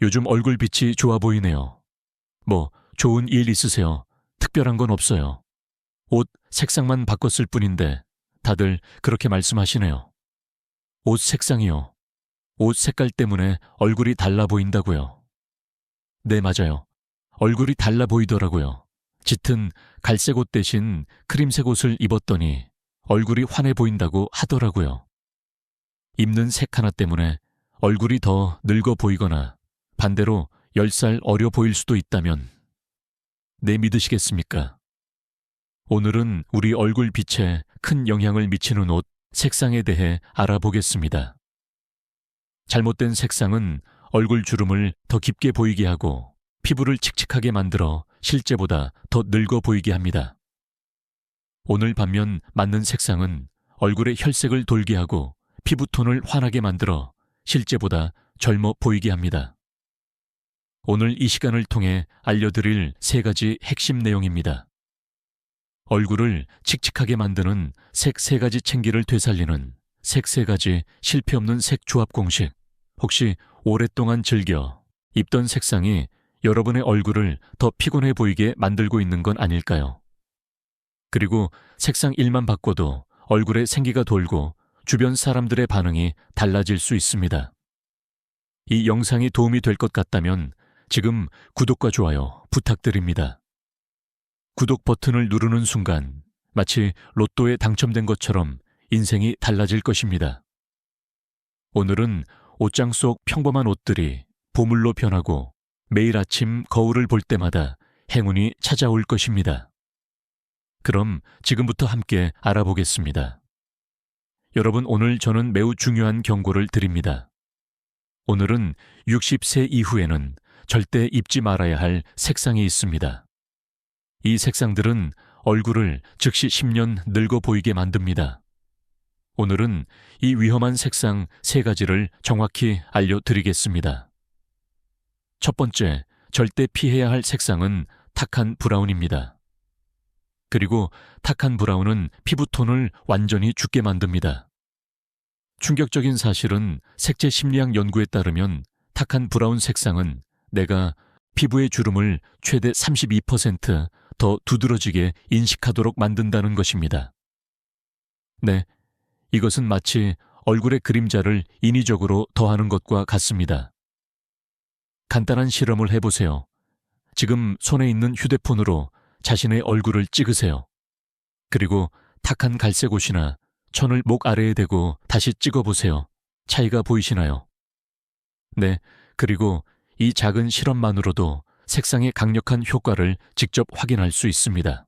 요즘 얼굴빛이 좋아 보이네요. 뭐, 좋은 일 있으세요? 특별한 건 없어요. 옷 색상만 바꿨을 뿐인데 다들 그렇게 말씀하시네요. 옷 색상이요. 옷 색깔 때문에 얼굴이 달라 보인다고요. 네, 맞아요. 얼굴이 달라 보이더라고요. 짙은 갈색 옷 대신 크림색 옷을 입었더니 얼굴이 환해 보인다고 하더라고요. 입는 색 하나 때문에 얼굴이 더 늙어 보이거나 반대로 10살 어려 보일 수도 있다면 네, 믿으시겠습니까? 오늘은 우리 얼굴 빛에 큰 영향을 미치는 옷 색상에 대해 알아보겠습니다. 잘못된 색상은 얼굴 주름을 더 깊게 보이게 하고 피부를 칙칙하게 만들어 실제보다 더 늙어 보이게 합니다. 오늘 반면 맞는 색상은 얼굴의 혈색을 돌게 하고 피부톤을 환하게 만들어 실제보다 젊어 보이게 합니다. 오늘 이 시간을 통해 알려드릴 3가지 핵심 내용입니다. 얼굴을 칙칙하게 만드는 색 3가지 챙기를 되살리는 색 3가지 실패 없는 색 조합 공식. 혹시 오랫동안 즐겨 입던 색상이 여러분의 얼굴을 더 피곤해 보이게 만들고 있는 건 아닐까요? 그리고 색상 1만 바꿔도 얼굴에 생기가 돌고 주변 사람들의 반응이 달라질 수 있습니다. 이 영상이 도움이 될 것 같다면 지금 구독과 좋아요 부탁드립니다. 구독 버튼을 누르는 순간 마치 로또에 당첨된 것처럼 인생이 달라질 것입니다. 오늘은 옷장 속 평범한 옷들이 보물로 변하고 매일 아침 거울을 볼 때마다 행운이 찾아올 것입니다. 그럼 지금부터 함께 알아보겠습니다. 여러분, 오늘 저는 매우 중요한 경고를 드립니다. 오늘은 60세 이후에는 절대 입지 말아야 할 색상이 있습니다. 이 색상들은 얼굴을 즉시 10년 늙어 보이게 만듭니다. 오늘은 이 위험한 색상 3가지를 정확히 알려드리겠습니다. 첫 번째, 절대 피해야 할 색상은 탁한 브라운입니다. 그리고 탁한 브라운은 피부톤을 완전히 죽게 만듭니다. 충격적인 사실은 색채 심리학 연구에 따르면 탁한 브라운 색상은 내가 피부의 주름을 최대 32% 더 두드러지게 인식하도록 만든다는 것입니다. 네, 이것은 마치 얼굴의 그림자를 인위적으로 더하는 것과 같습니다. 간단한 실험을 해보세요. 지금 손에 있는 휴대폰으로 자신의 얼굴을 찍으세요. 그리고 탁한 갈색 옷이나 천을 목 아래에 대고 다시 찍어보세요. 차이가 보이시나요? 네, 그리고 이 작은 실험만으로도 색상의 강력한 효과를 직접 확인할 수 있습니다.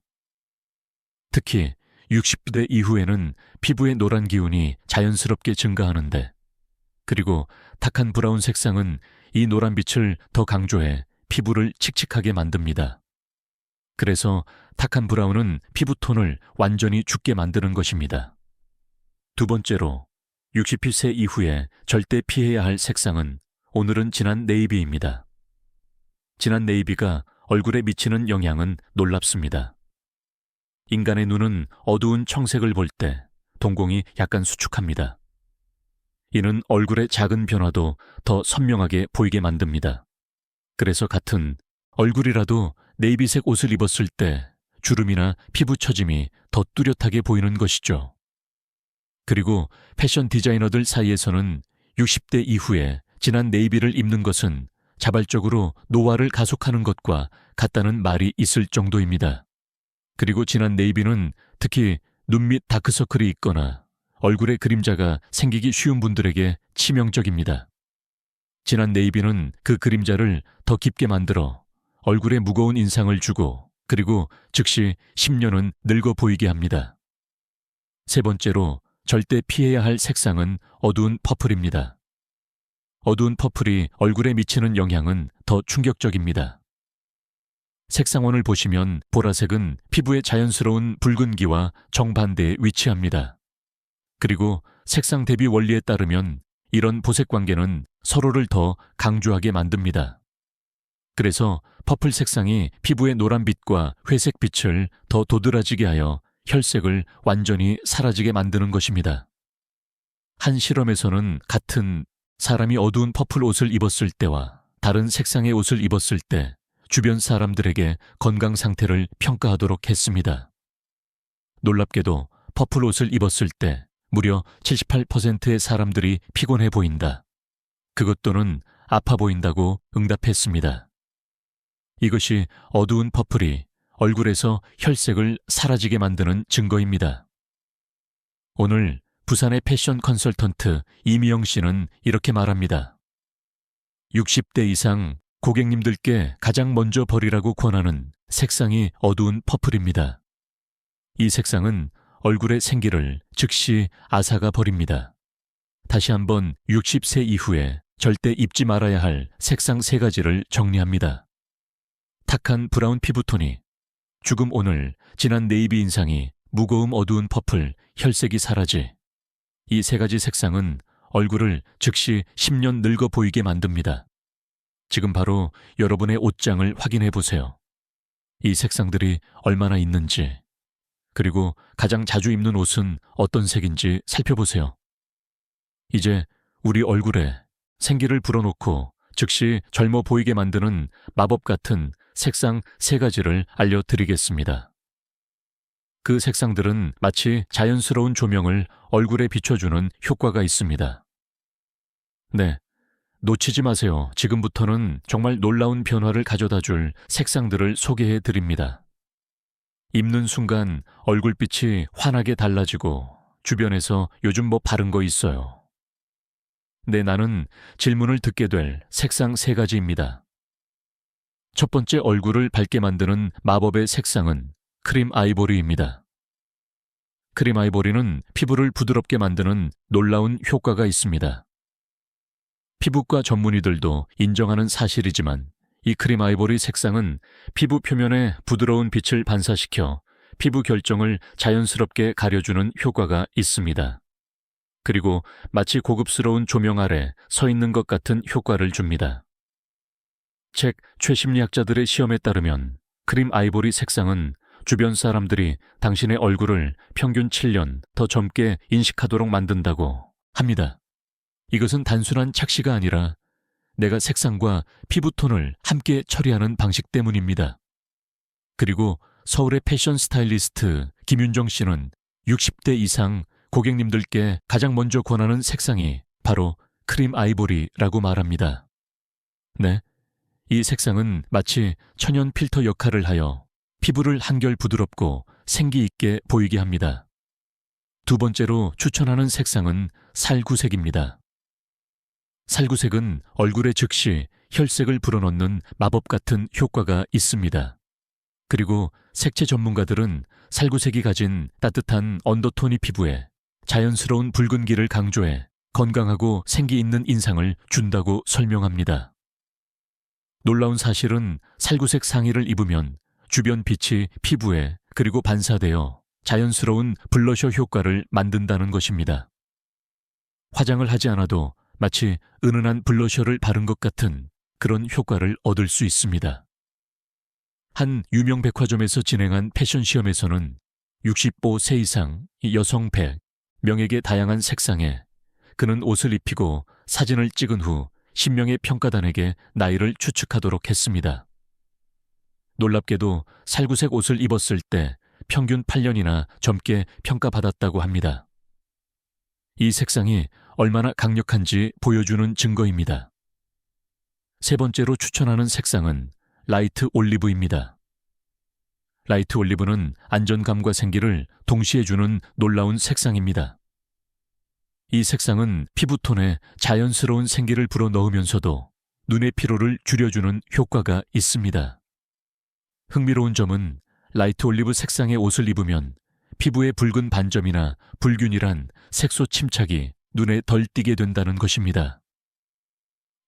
특히 60대 이후에는 피부의 노란 기운이 자연스럽게 증가하는데, 그리고 탁한 브라운 색상은 이 노란빛을 더 강조해 피부를 칙칙하게 만듭니다. 그래서 탁한 브라운은 피부톤을 완전히 죽게 만드는 것입니다. 두 번째로, 60세 이후에 절대 피해야 할 색상은 오늘은 진한 네이비입니다. 진한 네이비가 얼굴에 미치는 영향은 놀랍습니다. 인간의 눈은 어두운 청색을 볼 때 동공이 약간 수축합니다. 이는 얼굴의 작은 변화도 더 선명하게 보이게 만듭니다. 그래서 같은 얼굴이라도 네이비색 옷을 입었을 때 주름이나 피부 처짐이 더 뚜렷하게 보이는 것이죠. 그리고 패션 디자이너들 사이에서는 60대 이후에 진한 네이비를 입는 것은 자발적으로 노화를 가속하는 것과 같다는 말이 있을 정도입니다. 그리고 진한 네이비는 특히 눈 밑 다크서클이 있거나 얼굴에 그림자가 생기기 쉬운 분들에게 치명적입니다. 진한 네이비는 그 그림자를 더 깊게 만들어 얼굴에 무거운 인상을 주고, 그리고 즉시 10년은 늙어 보이게 합니다. 세 번째로, 절대 피해야 할 색상은 어두운 퍼플입니다. 어두운 퍼플이 얼굴에 미치는 영향은 더 충격적입니다. 색상원을 보시면 보라색은 피부의 자연스러운 붉은기와 정반대에 위치합니다. 그리고 색상 대비 원리에 따르면 이런 보색 관계는 서로를 더 강조하게 만듭니다. 그래서 퍼플 색상이 피부의 노란빛과 회색빛을 더 도드라지게 하여 혈색을 완전히 사라지게 만드는 것입니다. 한 실험에서는 같은 사람이 어두운 퍼플 옷을 입었을 때와 다른 색상의 옷을 입었을 때 주변 사람들에게 건강 상태를 평가하도록 했습니다. 놀랍게도 퍼플 옷을 입었을 때 무려 78%의 사람들이 피곤해 보인다. 그것 또는 아파 보인다고 응답했습니다. 이것이 어두운 퍼플이 얼굴에서 혈색을 사라지게 만드는 증거입니다. 오늘 부산의 패션 컨설턴트 이미영 씨는 이렇게 말합니다. 60대 이상 고객님들께 가장 먼저 버리라고 권하는 색상이 어두운 퍼플입니다. 이 색상은 얼굴의 생기를 즉시 앗아가 버립니다. 다시 한번 60세 이후에 절대 입지 말아야 할 색상 3가지를 정리합니다. 탁한 브라운 피부톤이, 죽음 오늘, 진한 네이비 인상이, 무거움 어두운 퍼플, 혈색이 사라지. 이 3가지 색상은 얼굴을 즉시 10년 늙어 보이게 만듭니다. 지금 바로 여러분의 옷장을 확인해 보세요. 이 색상들이 얼마나 있는지, 그리고 가장 자주 입는 옷은 어떤 색인지 살펴보세요. 이제 우리 얼굴에 생기를 불어넣고 즉시 젊어 보이게 만드는 마법 같은 색상 3가지를 알려드리겠습니다. 그 색상들은 마치 자연스러운 조명을 얼굴에 비춰주는 효과가 있습니다. 네, 놓치지 마세요. 지금부터는 정말 놀라운 변화를 가져다 줄 색상들을 소개해 드립니다. 입는 순간 얼굴빛이 환하게 달라지고 주변에서 요즘 뭐 바른 거 있어요. 네, 나는 질문을 듣게 될 색상 3가지입니다. 첫 번째, 얼굴을 밝게 만드는 마법의 색상은 크림 아이보리입니다. 크림 아이보리는 피부를 부드럽게 만드는 놀라운 효과가 있습니다. 피부과 전문의들도 인정하는 사실이지만 이 크림 아이보리 색상은 피부 표면에 부드러운 빛을 반사시켜 피부 결정을 자연스럽게 가려주는 효과가 있습니다. 그리고 마치 고급스러운 조명 아래 서 있는 것 같은 효과를 줍니다. 책 최심리학자들의 시험에 따르면 크림 아이보리 색상은 주변 사람들이 당신의 얼굴을 평균 7년 더 젊게 인식하도록 만든다고 합니다. 이것은 단순한 착시가 아니라 내가 색상과 피부톤을 함께 처리하는 방식 때문입니다. 그리고 서울의 패션 스타일리스트 김윤정 씨는 60대 이상 고객님들께 가장 먼저 권하는 색상이 바로 크림 아이보리라고 말합니다. 네, 이 색상은 마치 천연 필터 역할을 하여 피부를 한결 부드럽고 생기 있게 보이게 합니다. 두 번째로 추천하는 색상은 살구색입니다. 살구색은 얼굴에 즉시 혈색을 불어넣는 마법 같은 효과가 있습니다. 그리고 색채 전문가들은 살구색이 가진 따뜻한 언더톤이 피부에 자연스러운 붉은기를 강조해 건강하고 생기 있는 인상을 준다고 설명합니다. 놀라운 사실은 살구색 상의를 입으면 주변 빛이 피부에 그리고 반사되어 자연스러운 블러셔 효과를 만든다는 것입니다. 화장을 하지 않아도 마치 은은한 블러셔를 바른 것 같은 그런 효과를 얻을 수 있습니다. 한 유명 백화점에서 진행한 패션 시험에서는 65세 이상 여성 100명에게 다양한 색상의 그는 옷을 입히고 사진을 찍은 후 10명의 평가단에게 나이를 추측하도록 했습니다. 놀랍게도 살구색 옷을 입었을 때 평균 8년이나 젊게 평가받았다고 합니다. 이 색상이 얼마나 강력한지 보여주는 증거입니다. 세 번째로 추천하는 색상은 라이트 올리브입니다. 라이트 올리브는 안정감과 생기를 동시에 주는 놀라운 색상입니다. 이 색상은 피부톤에 자연스러운 생기를 불어넣으면서도 눈의 피로를 줄여주는 효과가 있습니다. 흥미로운 점은 라이트 올리브 색상의 옷을 입으면 피부의 붉은 반점이나 불균일한 색소 침착이 눈에 덜 띄게 된다는 것입니다.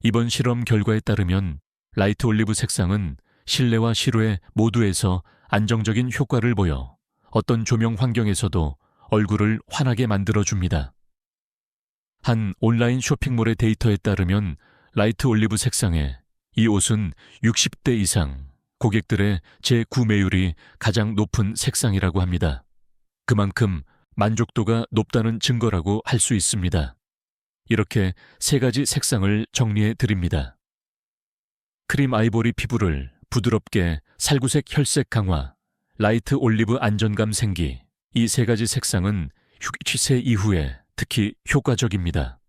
이번 실험 결과에 따르면 라이트 올리브 색상은 실내와 실외 모두에서 안정적인 효과를 보여 어떤 조명 환경에서도 얼굴을 환하게 만들어줍니다. 한 온라인 쇼핑몰의 데이터에 따르면 라이트 올리브 색상의 이 옷은 60대 이상 고객들의 재구매율이 가장 높은 색상이라고 합니다. 그만큼 만족도가 높다는 증거라고 할 수 있습니다. 이렇게 3가지 색상을 정리해 드립니다. 크림 아이보리 피부를 부드럽게 살구색 혈색 강화, 라이트 올리브 안정감 생기, 이 세 가지 색상은 휴기세 이후에 특히 효과적입니다.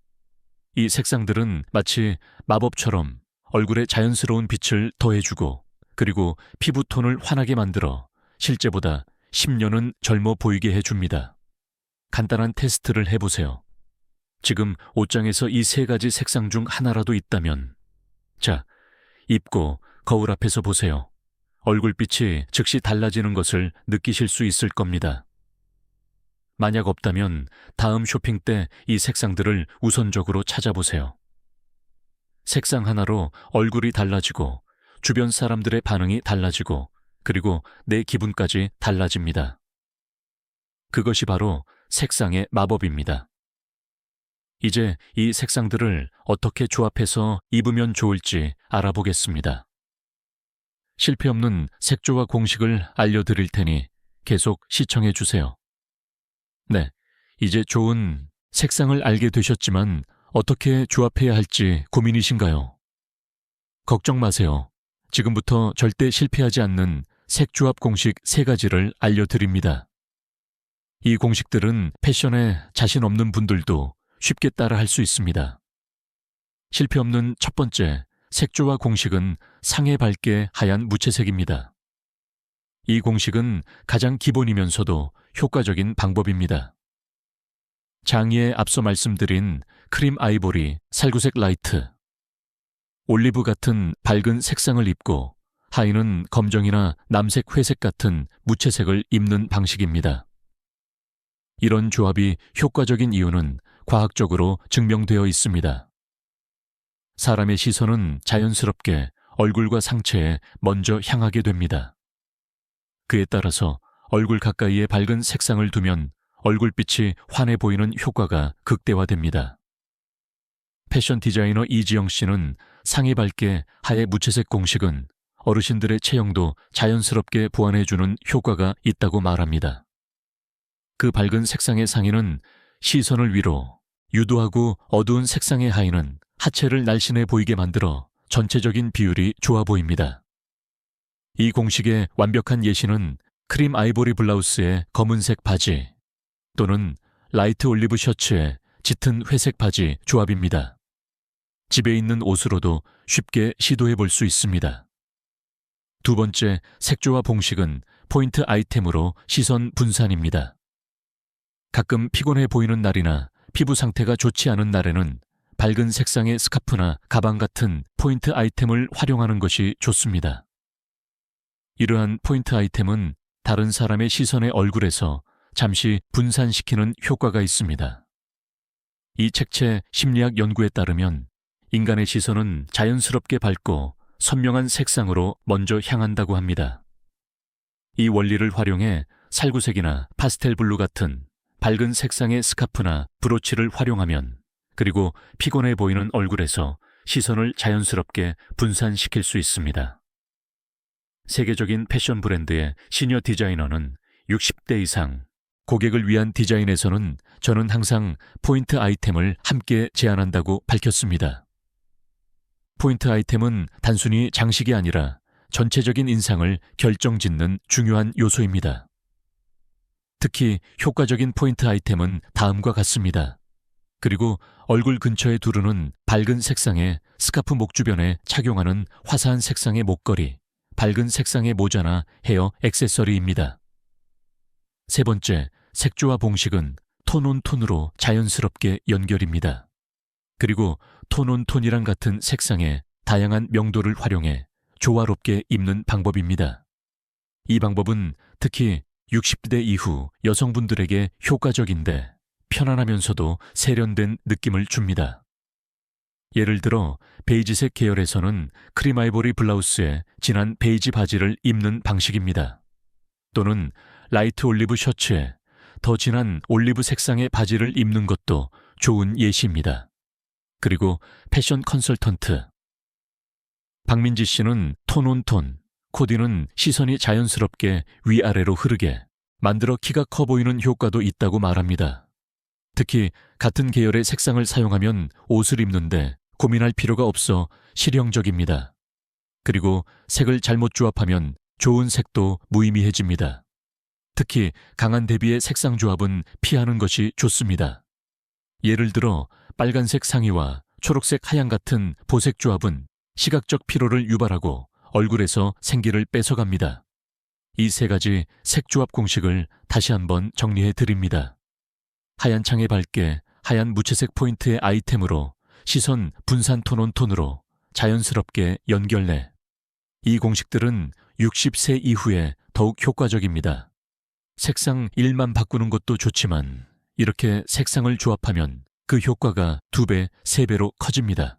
이 색상들은 마치 마법처럼 얼굴에 자연스러운 빛을 더해주고 그리고 피부톤을 환하게 만들어 실제보다 10년은 젊어 보이게 해줍니다. 간단한 테스트를 해보세요. 지금 옷장에서 이 세 가지 색상 중 하나라도 있다면 자, 입고 거울 앞에서 보세요. 얼굴빛이 즉시 달라지는 것을 느끼실 수 있을 겁니다. 만약 없다면 다음 쇼핑 때 이 색상들을 우선적으로 찾아보세요. 색상 하나로 얼굴이 달라지고 주변 사람들의 반응이 달라지고 그리고 내 기분까지 달라집니다. 그것이 바로 색상의 마법입니다. 이제 이 색상들을 어떻게 조합해서 입으면 좋을지 알아보겠습니다. 실패 없는 색조화 공식을 알려드릴 테니 계속 시청해 주세요. 네, 이제 좋은 색상을 알게 되셨지만 어떻게 조합해야 할지 고민이신가요? 걱정 마세요. 지금부터 절대 실패하지 않는 색조합 공식 3가지를 알려드립니다. 이 공식들은 패션에 자신 없는 분들도 쉽게 따라 할 수 있습니다. 실패 없는 첫 번째 색조화 공식은 상에 밝게 하얀 무채색입니다. 이 공식은 가장 기본이면서도 효과적인 방법입니다. 장의에 앞서 말씀드린 크림 아이보리, 살구색 라이트, 올리브 같은 밝은 색상을 입고 하의는 검정이나 남색, 회색 같은 무채색을 입는 방식입니다. 이런 조합이 효과적인 이유는 과학적으로 증명되어 있습니다. 사람의 시선은 자연스럽게 얼굴과 상체에 먼저 향하게 됩니다. 그에 따라서 얼굴 가까이에 밝은 색상을 두면 얼굴빛이 환해 보이는 효과가 극대화됩니다. 패션 디자이너 이지영 씨는 상의 밝게 하얘 무채색 공식은 어르신들의 체형도 자연스럽게 보완해주는 효과가 있다고 말합니다. 그 밝은 색상의 상의는 시선을 위로, 유도하고 어두운 색상의 하의는 하체를 날씬해 보이게 만들어 전체적인 비율이 좋아 보입니다. 이 공식의 완벽한 예시는 크림 아이보리 블라우스에 검은색 바지 또는 라이트 올리브 셔츠에 짙은 회색 바지 조합입니다. 집에 있는 옷으로도 쉽게 시도해 볼 수 있습니다. 두 번째 색조화 공식은 포인트 아이템으로 시선 분산입니다. 가끔 피곤해 보이는 날이나 피부 상태가 좋지 않은 날에는 밝은 색상의 스카프나 가방 같은 포인트 아이템을 활용하는 것이 좋습니다. 이러한 포인트 아이템은 다른 사람의 시선의 얼굴에서 잠시 분산시키는 효과가 있습니다. 이 책체 심리학 연구에 따르면 인간의 시선은 자연스럽게 밝고 선명한 색상으로 먼저 향한다고 합니다. 이 원리를 활용해 살구색이나 파스텔 블루 같은 밝은 색상의 스카프나 브로치를 활용하면 그리고 피곤해 보이는 얼굴에서 시선을 자연스럽게 분산시킬 수 있습니다. 세계적인 패션 브랜드의 시니어 디자이너는 60대 이상 고객을 위한 디자인에서는 저는 항상 포인트 아이템을 함께 제안한다고 밝혔습니다. 포인트 아이템은 단순히 장식이 아니라 전체적인 인상을 결정짓는 중요한 요소입니다. 특히 효과적인 포인트 아이템은 다음과 같습니다. 그리고 얼굴 근처에 두르는 밝은 색상의 스카프 목 주변에 착용하는 화사한 색상의 목걸이, 밝은 색상의 모자나 헤어 액세서리입니다. 세 번째, 색조화 봉식은 톤온톤으로 자연스럽게 연결입니다. 그리고 톤온톤이랑 같은 색상의 다양한 명도를 활용해 조화롭게 입는 방법입니다. 이 방법은 특히 60대 이후 여성분들에게 효과적인데 편안하면서도 세련된 느낌을 줍니다. 예를 들어 베이지색 계열에서는 크림 아이보리 블라우스에 진한 베이지 바지를 입는 방식입니다. 또는 라이트 올리브 셔츠에 더 진한 올리브 색상의 바지를 입는 것도 좋은 예시입니다. 그리고 패션 컨설턴트 박민지 씨는 톤온톤, 코디는 시선이 자연스럽게 위아래로 흐르게 만들어 키가 커 보이는 효과도 있다고 말합니다. 특히 같은 계열의 색상을 사용하면 옷을 입는데 고민할 필요가 없어 실용적입니다. 그리고 색을 잘못 조합하면 좋은 색도 무의미해집니다. 특히 강한 대비의 색상 조합은 피하는 것이 좋습니다. 예를 들어 빨간색 상의와 초록색 하양 같은 보색 조합은 시각적 피로를 유발하고 얼굴에서 생기를 뺏어갑니다. 이 세 가지 색 조합 공식을 다시 한번 정리해 드립니다. 하얀 창에 밝게 하얀 무채색 포인트의 아이템으로 시선 분산 톤 온 톤으로 자연스럽게 연결내. 이 공식들은 60세 이후에 더욱 효과적입니다. 색상 1만 바꾸는 것도 좋지만 이렇게 색상을 조합하면 그 효과가 2배, 3배로 커집니다.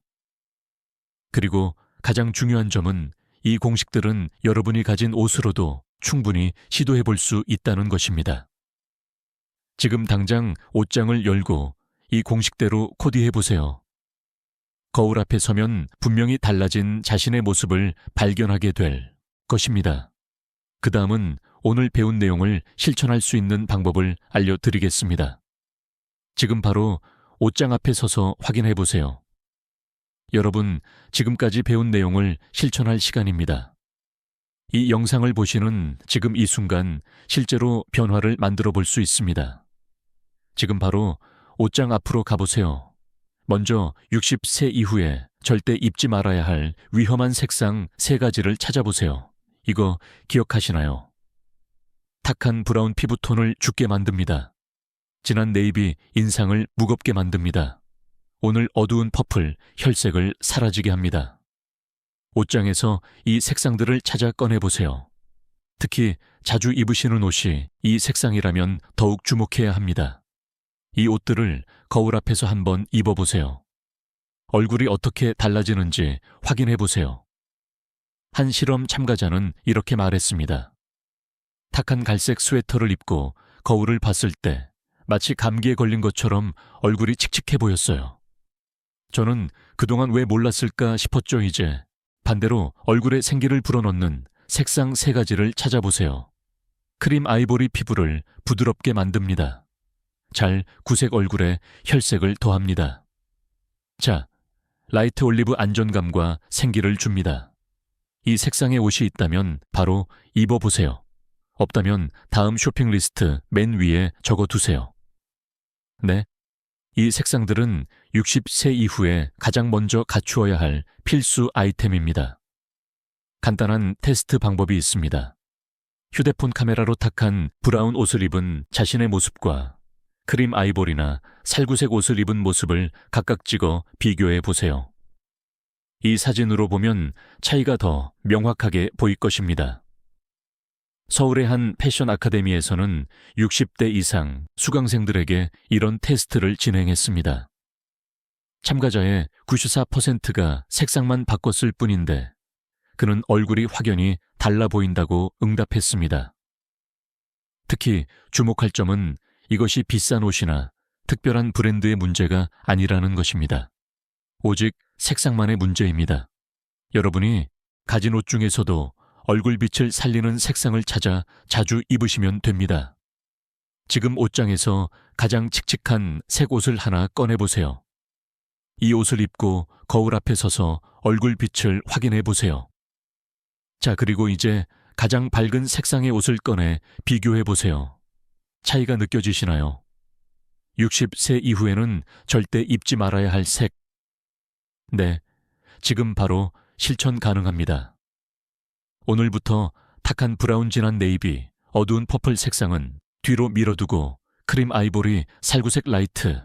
그리고 가장 중요한 점은 이 공식들은 여러분이 가진 옷으로도 충분히 시도해 볼 수 있다는 것입니다. 지금 당장 옷장을 열고 이 공식대로 코디해 보세요. 거울 앞에 서면 분명히 달라진 자신의 모습을 발견하게 될 것입니다. 그 다음은 오늘 배운 내용을 실천할 수 있는 방법을 알려드리겠습니다. 지금 바로 옷장 앞에 서서 확인해 보세요. 여러분, 지금까지 배운 내용을 실천할 시간입니다. 이 영상을 보시는 지금 이 순간 실제로 변화를 만들어 볼 수 있습니다. 지금 바로 옷장 앞으로 가보세요. 먼저 60세 이후에 절대 입지 말아야 할 위험한 색상 3가지를 찾아보세요. 이거 기억하시나요? 탁한 브라운 피부톤을 죽게 만듭니다. 진한 네이비 인상을 무겁게 만듭니다. 오늘 어두운 퍼플 혈색을 사라지게 합니다. 옷장에서 이 색상들을 찾아 꺼내보세요. 특히 자주 입으시는 옷이 이 색상이라면 더욱 주목해야 합니다. 이 옷들을 거울 앞에서 한번 입어보세요. 얼굴이 어떻게 달라지는지 확인해보세요. 한 실험 참가자는 이렇게 말했습니다. 탁한 갈색 스웨터를 입고 거울을 봤을 때 마치 감기에 걸린 것처럼 얼굴이 칙칙해 보였어요. 저는 그동안 왜 몰랐을까 싶었죠. 이제 반대로 얼굴에 생기를 불어넣는 색상 3가지를 찾아보세요. 크림 아이보리 피부를 부드럽게 만듭니다. 잘 구색 얼굴에 혈색을 더합니다. 자, 라이트 올리브 안정감과 생기를 줍니다. 이 색상의 옷이 있다면 바로 입어보세요. 없다면 다음 쇼핑 리스트 맨 위에 적어두세요. 네, 이 색상들은 60세 이후에 가장 먼저 갖추어야 할 필수 아이템입니다. 간단한 테스트 방법이 있습니다. 휴대폰 카메라로 탁한 브라운 옷을 입은 자신의 모습과 크림 아이보리나 살구색 옷을 입은 모습을 각각 찍어 비교해 보세요. 이 사진으로 보면 차이가 더 명확하게 보일 것입니다. 서울의 한 패션 아카데미에서는 60대 이상 수강생들에게 이런 테스트를 진행했습니다. 참가자의 94%가 색상만 바꿨을 뿐인데 그는 얼굴이 확연히 달라 보인다고 응답했습니다. 특히 주목할 점은 이것이 비싼 옷이나 특별한 브랜드의 문제가 아니라는 것입니다. 오직 색상만의 문제입니다. 여러분이 가진 옷 중에서도 얼굴빛을 살리는 색상을 찾아 자주 입으시면 됩니다. 지금 옷장에서 가장 칙칙한 색 옷을 하나 꺼내보세요. 이 옷을 입고 거울 앞에 서서 얼굴빛을 확인해 보세요. 자, 그리고 이제 가장 밝은 색상의 옷을 꺼내 비교해 보세요. 차이가 느껴지시나요? 60세 이후에는 절대 입지 말아야 할 색. 네, 지금 바로 실천 가능합니다. 오늘부터 탁한 브라운 진한 네이비, 어두운 퍼플 색상은 뒤로 밀어두고 크림 아이보리, 살구색 라이트,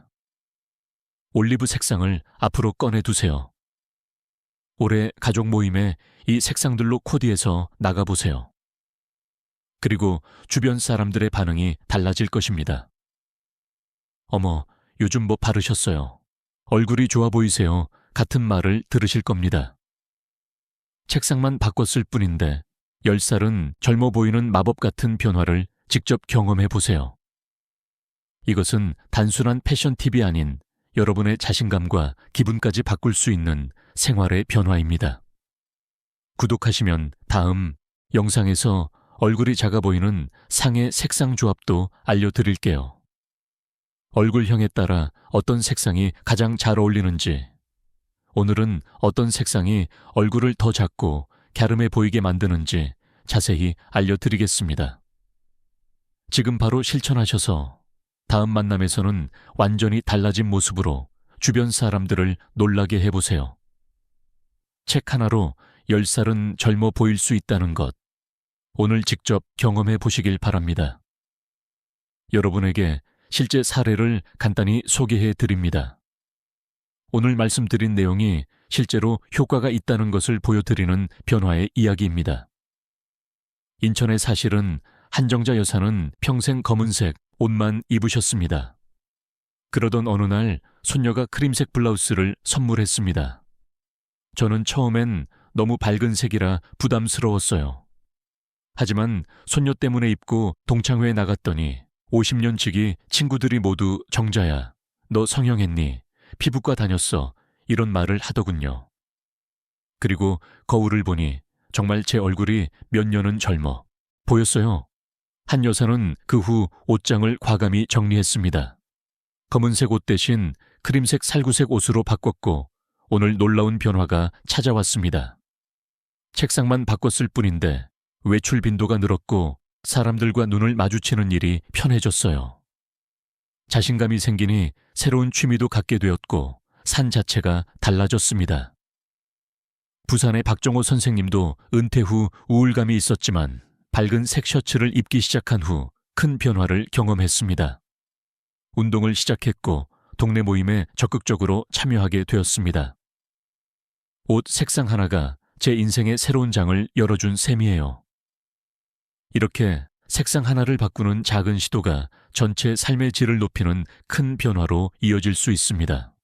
올리브 색상을 앞으로 꺼내두세요. 올해 가족 모임에 이 색상들로 코디해서 나가보세요. 그리고 주변 사람들의 반응이 달라질 것입니다. 어머, 요즘 뭐 바르셨어요? 얼굴이 좋아 보이세요. 같은 말을 들으실 겁니다. 책상만 바꿨을 뿐인데 10살은 젊어 보이는 마법 같은 변화를 직접 경험해 보세요. 이것은 단순한 패션 팁이 아닌 여러분의 자신감과 기분까지 바꿀 수 있는 생활의 변화입니다. 구독하시면 다음 영상에서 얼굴이 작아 보이는 상의 색상 조합도 알려드릴게요. 얼굴형에 따라 어떤 색상이 가장 잘 어울리는지, 오늘은 어떤 색상이 얼굴을 더 작고 갸름해 보이게 만드는지 자세히 알려드리겠습니다. 지금 바로 실천하셔서 다음 만남에서는 완전히 달라진 모습으로 주변 사람들을 놀라게 해보세요. 책 하나로 10살은 젊어 보일 수 있다는 것, 오늘 직접 경험해 보시길 바랍니다. 여러분에게 실제 사례를 간단히 소개해 드립니다. 오늘 말씀드린 내용이 실제로 효과가 있다는 것을 보여드리는 변화의 이야기입니다. 인천에 사실은 한정자 여사는 평생 검은색 옷만 입으셨습니다. 그러던 어느 날 손녀가 크림색 블라우스를 선물했습니다. 저는 처음엔 너무 밝은 색이라 부담스러웠어요. 하지만 손녀 때문에 입고 동창회에 나갔더니 50년 지기 친구들이 모두 정자야, 너 성형했니? 피부과 다녔어. 이런 말을 하더군요. 그리고 거울을 보니 정말 제 얼굴이 몇 년은 젊어 보였어요. 한 여사는 그 후 옷장을 과감히 정리했습니다. 검은색 옷 대신 크림색 살구색 옷으로 바꿨고 오늘 놀라운 변화가 찾아왔습니다. 책상만 바꿨을 뿐인데 외출 빈도가 늘었고 사람들과 눈을 마주치는 일이 편해졌어요. 자신감이 생기니 새로운 취미도 갖게 되었고 산 자체가 달라졌습니다. 부산의 박정호 선생님도 은퇴 후 우울감이 있었지만 밝은 색 셔츠를 입기 시작한 후 큰 변화를 경험했습니다. 운동을 시작했고 동네 모임에 적극적으로 참여하게 되었습니다. 옷 색상 하나가 제 인생의 새로운 장을 열어준 셈이에요. 이렇게 색상 하나를 바꾸는 작은 시도가 전체 삶의 질을 높이는 큰 변화로 이어질 수 있습니다.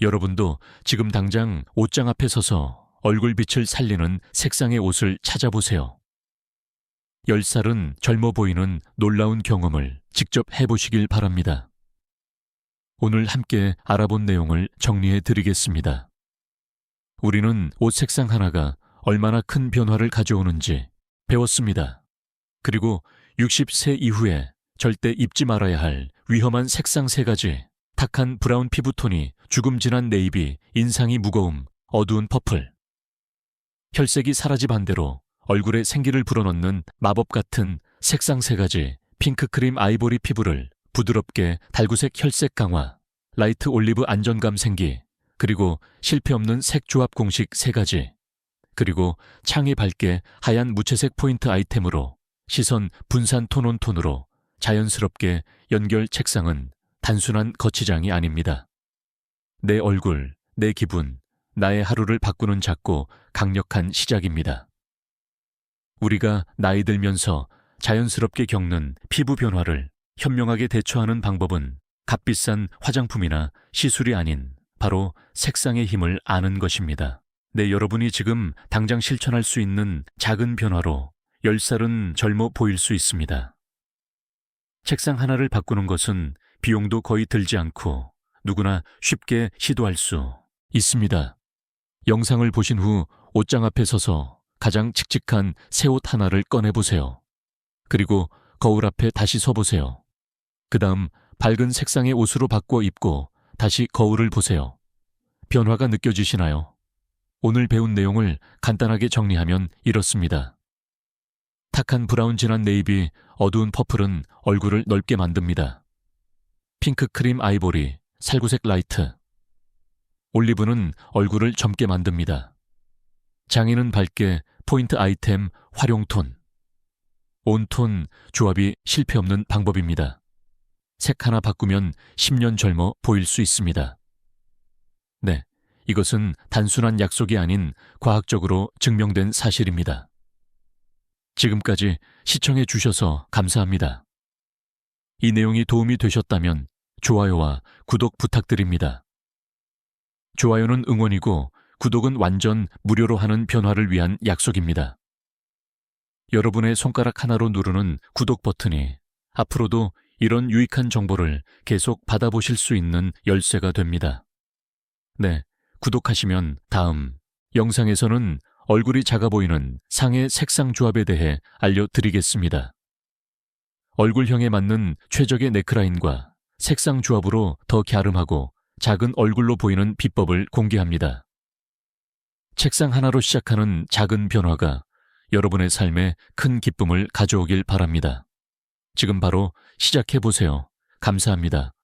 여러분도 지금 당장 옷장 앞에 서서 얼굴빛을 살리는 색상의 옷을 찾아보세요. 10살은 젊어 보이는 놀라운 경험을 직접 해보시길 바랍니다. 오늘 함께 알아본 내용을 정리해 드리겠습니다. 우리는 옷 색상 하나가 얼마나 큰 변화를 가져오는지 배웠습니다. 그리고 60세 이후에 절대 입지 말아야 할 위험한 색상 3가지, 탁한 브라운 피부톤이 죽음 진한 네이비, 인상이 무거움, 어두운 퍼플. 혈색이 사라지 반대로 얼굴에 생기를 불어넣는 마법 같은 색상 3가지, 핑크크림 아이보리 피부를 부드럽게 달구색 혈색 강화, 라이트 올리브 안정감 생기, 그리고 실패 없는 색 조합 공식 3가지, 그리고 창이 밝게 하얀 무채색 포인트 아이템으로 시선 분산 톤온 톤으로 자연스럽게 연결 책상은 단순한 거치장이 아닙니다. 내 얼굴, 내 기분, 나의 하루를 바꾸는 작고 강력한 시작입니다. 우리가 나이 들면서 자연스럽게 겪는 피부 변화를 현명하게 대처하는 방법은 값비싼 화장품이나 시술이 아닌 바로 색상의 힘을 아는 것입니다. 네, 여러분이 지금 당장 실천할 수 있는 작은 변화로 10살은 젊어 보일 수 있습니다. 책상 하나를 바꾸는 것은 비용도 거의 들지 않고 누구나 쉽게 시도할 수 있습니다. 영상을 보신 후 옷장 앞에 서서 가장 칙칙한 새 옷 하나를 꺼내보세요. 그리고 거울 앞에 다시 서보세요. 그 다음 밝은 색상의 옷으로 바꿔 입고 다시 거울을 보세요. 변화가 느껴지시나요? 오늘 배운 내용을 간단하게 정리하면 이렇습니다. 탁한 브라운 진한 네이비, 어두운 퍼플은 얼굴을 넓게 만듭니다. 핑크 크림 아이보리, 살구색 라이트. 올리브는 얼굴을 젊게 만듭니다. 장인은 밝게 포인트 아이템 활용톤. 온톤 조합이 실패 없는 방법입니다. 색 하나 바꾸면 10년 젊어 보일 수 있습니다. 네, 이것은 단순한 약속이 아닌 과학적으로 증명된 사실입니다. 지금까지 시청해 주셔서 감사합니다. 이 내용이 도움이 되셨다면 좋아요와 구독 부탁드립니다. 좋아요는 응원이고 구독은 완전 무료로 하는 변화를 위한 약속입니다. 여러분의 손가락 하나로 누르는 구독 버튼이 앞으로도 이런 유익한 정보를 계속 받아보실 수 있는 열쇠가 됩니다. 네, 구독하시면 다음 영상에서는 얼굴이 작아 보이는 상의 색상 조합에 대해 알려드리겠습니다. 얼굴형에 맞는 최적의 넥라인과 색상 조합으로 더 갸름하고 작은 얼굴로 보이는 비법을 공개합니다. 책상 하나로 시작하는 작은 변화가 여러분의 삶에 큰 기쁨을 가져오길 바랍니다. 지금 바로 시작해 보세요. 감사합니다.